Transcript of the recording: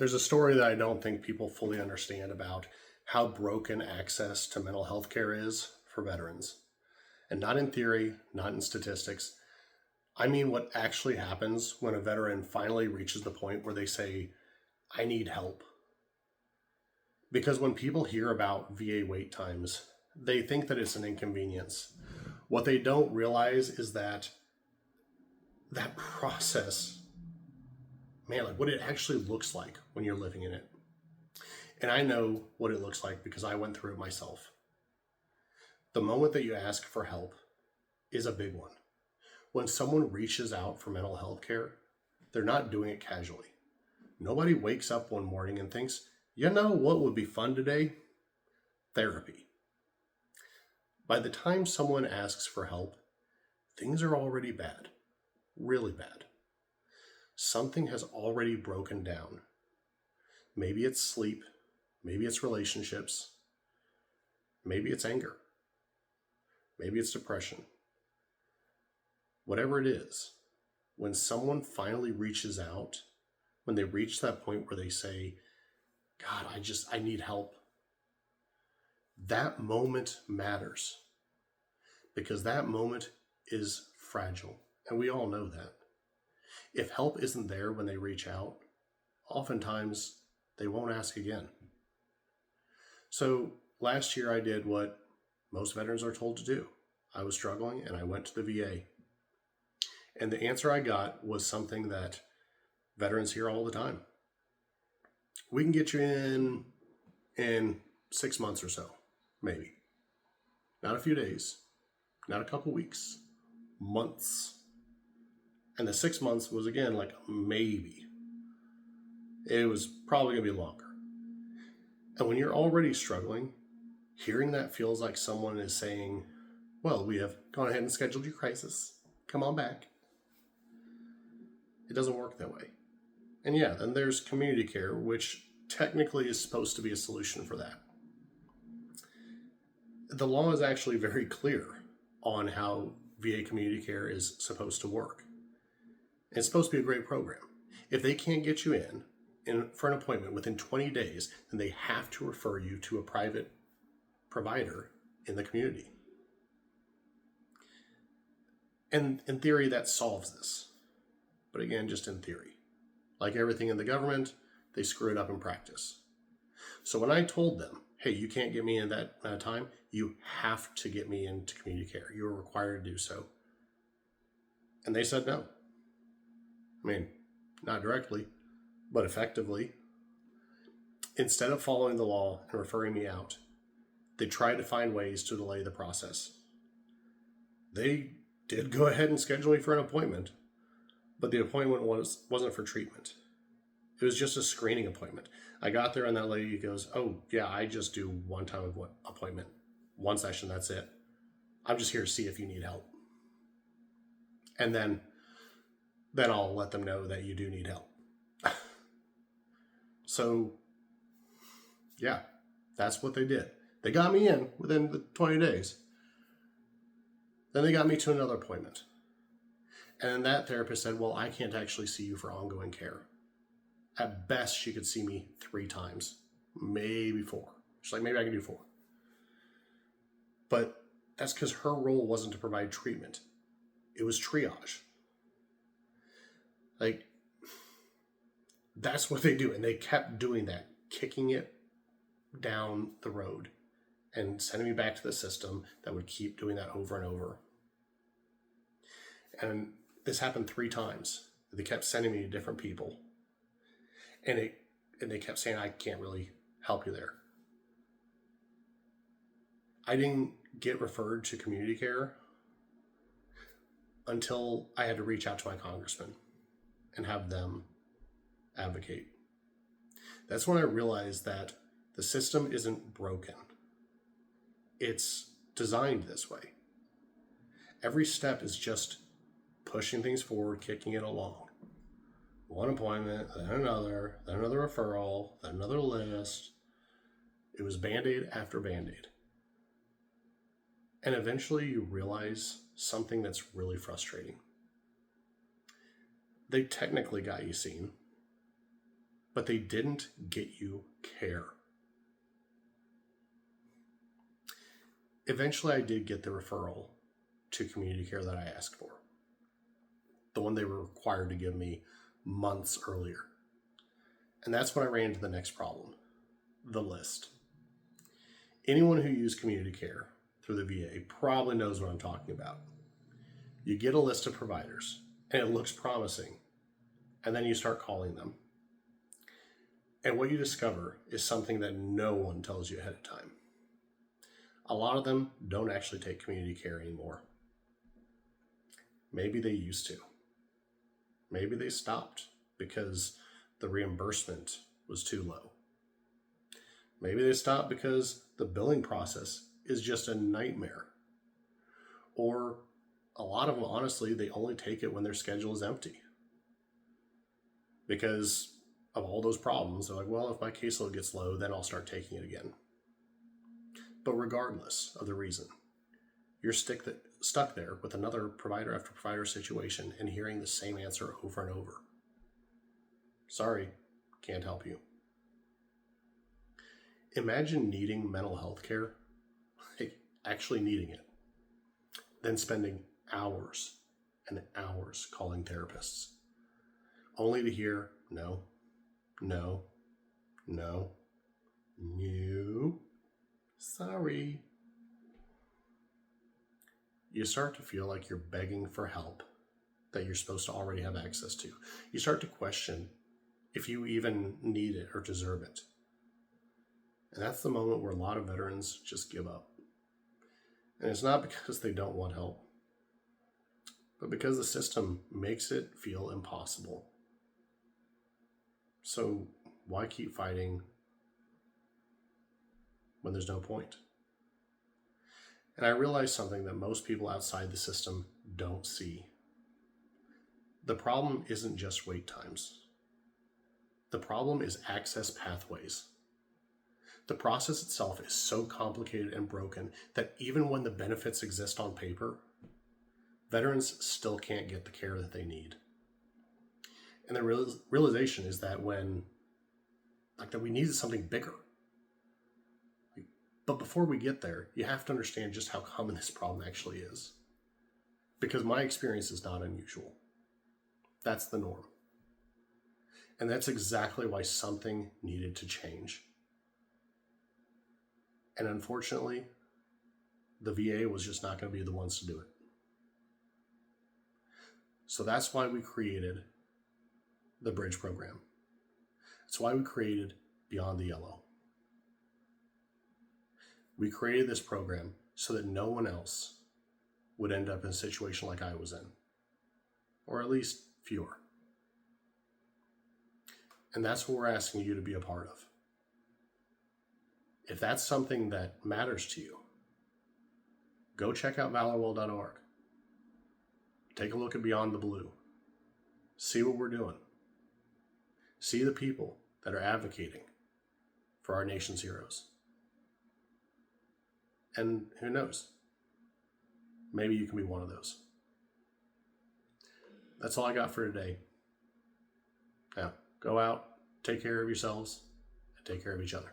There's a story that I don't think people fully understand about how broken access to mental health care is for veterans. And not in theory, not in statistics. I mean what actually happens when a veteran finally reaches the point where they say, I need help. Because when people hear about VA wait times, they think that it's an inconvenience. What they don't realize is that process, man, like what it actually looks like when you're living in it. And I know what it looks like because I went through it myself. The moment that you ask for help is a big one. When someone reaches out for mental health care, they're not doing it casually. Nobody wakes up one morning and thinks, you know what would be fun today? Therapy. By the time someone asks for help, things are already bad, really bad. Something has already broken down. Maybe it's sleep, maybe it's relationships, maybe it's anger, maybe it's depression. Whatever it is, when someone finally reaches out, when they reach that point where they say, God, I need help, that moment matters because that moment is fragile. And we all know that. If help isn't there when they reach out, oftentimes they won't ask again. So last year I did what most veterans are told to do. I was struggling and I went to the VA. And the answer I got was something that veterans hear all the time. We can get you in 6 months or so, maybe. Not a few days, not a couple weeks, months. And the 6 months was again like maybe. It was probably going to be longer. And when you're already struggling, hearing that feels like someone is saying, well, we have gone ahead and scheduled your crisis. Come on back. It doesn't work that way. And yeah, then there's community care, which technically is supposed to be a solution for that. The law is actually very clear on how VA community care is supposed to work. It's supposed to be a great program. If they can't get you in for an appointment within 20 days, then they have to refer you to a private provider in the community. And in theory, that solves this. But again, just in theory. Like everything in the government, they screw it up in practice. So when I told them, hey, you can't get me in that amount of time, you have to get me into community care. You are required to do so. And they said no. I mean, not directly, but effectively. Instead of following the law and referring me out, they tried to find ways to delay the process. They did go ahead and schedule me for an appointment, but the appointment wasn't for treatment. It was just a screening appointment. I got there and that lady goes, oh yeah, I just do one time of appointment, one session, that's it. I'm just here to see if you need help. And then I'll let them know that you do need help. So yeah, that's what they did. They got me in within the 20 days. Then they got me to another appointment. And that therapist said, well, I can't actually see you for ongoing care. At best, she could see me 3 times, maybe 4. She's like, maybe I can do 4. But that's because her role wasn't to provide treatment. It was triage. Like, that's what they do. And they kept doing that, kicking it down the road and sending me back to the system that would keep doing that over and over. And this happened 3 times. They kept sending me to different people. And they kept saying, I can't really help you there. I didn't get referred to community care until I had to reach out to my congressman and have them advocate. That's when I realized that the system isn't broken. It's designed this way. Every step is just pushing things forward, kicking it along. One appointment, then another referral, then another list. It was Band-Aid after Band-Aid. And eventually you realize something that's really frustrating. They technically got you seen. but they didn't get you care. Eventually, I did get the referral to community care that I asked for, the one they were required to give me months earlier. And that's when I ran into the next problem, the list. Anyone who used community care through the VA probably knows what I'm talking about. You get a list of providers, and it looks promising, and then you start calling them. And what you discover is something that no one tells you ahead of time. A lot of them don't actually take community care anymore. Maybe they used to. Maybe they stopped because the reimbursement was too low. Maybe they stopped because the billing process is just a nightmare. Or a lot of them, honestly, they only take it when their schedule is empty. Because of all those problems, they're like, well, if my caseload gets low, then I'll start taking it again. But regardless of the reason, you're stuck there with another provider after provider situation and hearing the same answer over and over. Sorry, can't help you. Imagine needing mental health care, like actually needing it, then spending hours and hours calling therapists, only to hear no, sorry. You start to feel like you're begging for help that you're supposed to already have access to. You start to question if you even need it or deserve it. And that's the moment where a lot of veterans just give up. And it's not because they don't want help, but because the system makes it feel impossible. So why keep fighting when there's no point? And I realized something that most people outside the system don't see. The problem isn't just wait times. The problem is access pathways. The process itself is so complicated and broken that even when the benefits exist on paper, veterans still can't get the care that they need. And the realization is that that we needed something bigger. But before we get there, you have to understand just how common this problem actually is. Because my experience is not unusual. That's the norm. And that's exactly why something needed to change. And unfortunately, the VA was just not going to be the ones to do it. So that's why we created the Bridge program. That's why we created Beyond the Yellow. We created this program so that no one else would end up in a situation like I was in, or at least fewer. And that's what we're asking you to be a part of. If that's something that matters to you, go check out valorwell.org. Take a look at Beyond the Blue. See what we're doing. See the people that are advocating for our nation's heroes. And who knows? Maybe you can be one of those. That's all I got for today. Now, go out, take care of yourselves, and take care of each other.